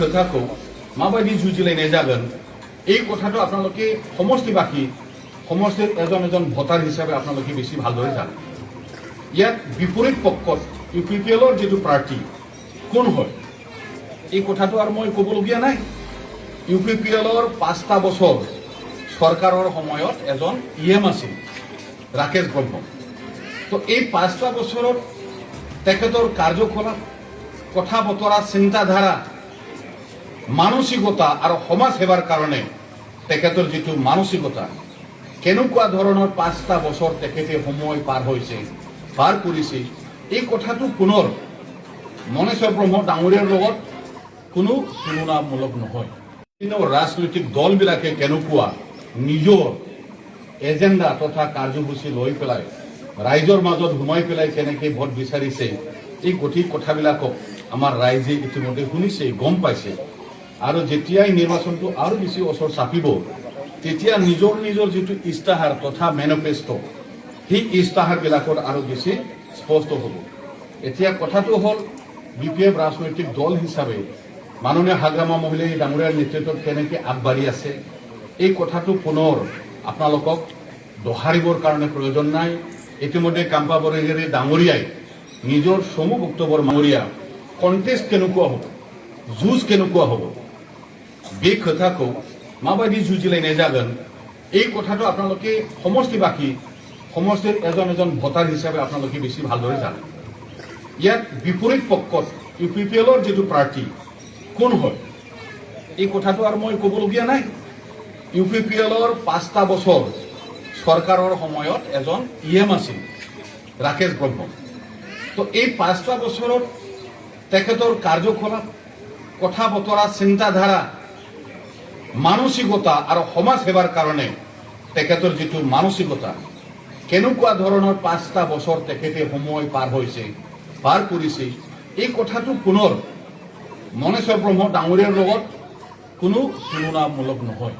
खोथाखौ माबायदि जुजिलायनाय जागोन এই কথাটো আপোনালোকে সমষ্টিবাসী সমষ্টিৰ এজন এজন ভোটাৰ হিচাপে আপোনালোকে বেছি ভালদৰে জানে। ইয়াত বিপৰীত পক্ষত UPPLৰ যেটো প্ৰাৰ্থী কোন হয় এই কথাটো আৰু মই ক'বলগীয়া নাই। UPPLৰ 5টা বছৰ চৰকাৰৰ সময়ত এজন EM আছিল ৰাকেশ ব্ৰহ্ম। তো এই 5টা বছৰত তেখেতৰ কাৰ্যকলাপ কথা বতৰা চিন্তাধাৰা মানসিকতা আৰু সমাজ সেৱাৰ কাৰণে তেখেতৰ যেটো মানসিকতা কেনেকুৱা ধৰণৰ 5টা বছৰ তেখেতে সময় পাৰ হৈছে পাৰ কৰিছে এই কথাটো পুনৰ মনেশ্বৰ ব্ৰহ্ম ডাঙৰীয়াৰ লগত কোনো তুলনামূলক নহয়। কিন্তু ৰাজনৈতিক দলবিলাকে কেনেকুৱা নিজৰ এজেণ্ডা তথা কাৰ্যসূচী লৈ পেলাই ৰাইজৰ মাজত সোমাই পেলাই কেনেকৈ ভোট বিচাৰিছে এই গতিক কথাবিলাকক আমাৰ ৰাইজে ইতিমধ্যে শুনিছে গম পাইছে। আৰু যেতিয়াই নিৰ্বাচনটো আৰু বেছি ওচৰ চাপিব তেতিয়া নিজৰ নিজৰ যেটো ইস্তাহাৰ তথা মেনিফেষ্টো সেই ইস্তাহাৰবিলাকত আৰু বেছি স্পষ্ট হ'ব। এতিয়া কথাটো হ'ল BPF ৰাজনৈতিক দল হিচাপে মাননীয় হাগ্ৰামা মহিলাই ডাঙৰীয়াৰ নেতৃত্বত কেনেকৈ আগবাঢ়ি আছে এই কথাটো পুনৰ আপোনালোকক দোহাৰিবৰ কাৰণে প্ৰয়োজন নাই। ইতিমধ্যে কাম্পা বৰগোহাঁই ডাঙৰীয়াই নিজৰ চমু বক্তব্যৰ মাঙৰীয়া কণ্টেষ্ট কেনেকুৱা হ'ব যুঁজ কেনেকুৱা হ'ব এই কথাকো মাবায়দि जुजिलायनाय जागोन এই কথাটো আপোনালোকে সমষ্টিবাসী সমষ্টিৰ এজন এজন ভোটাৰ হিচাপে আপোনালোকে বেছি ভালদৰে জানে। ইয়াত বিপৰীত পক্ষত UPPLৰ যেটো প্ৰাৰ্থী কোন হয় এই কথাটো আৰু মই ক'বলগীয়া নাই। UPPLৰ 5টা বছৰ চৰকাৰৰ সময়ত এজন EM আছিল ৰাকেশ ব্ৰহ্ম। তো এই 5টা বছৰত তেখেতৰ কাৰ্যকলাপ কথা বতৰা চিন্তাধাৰা মানসিকতা আৰু সমাজ সেৱাৰ কাৰণে তেখেতৰ যেটো মানসিকতা কেনেকুৱা ধৰণৰ 5টা বছৰ তেখেতে সময় পাৰ হৈছে পাৰ কৰিছে এই কথাটো পুনৰ মনেশ্বৰ ব্ৰহ্ম ডাঙৰীয়াৰ লগত কোনো তুলনামূলক নহয়।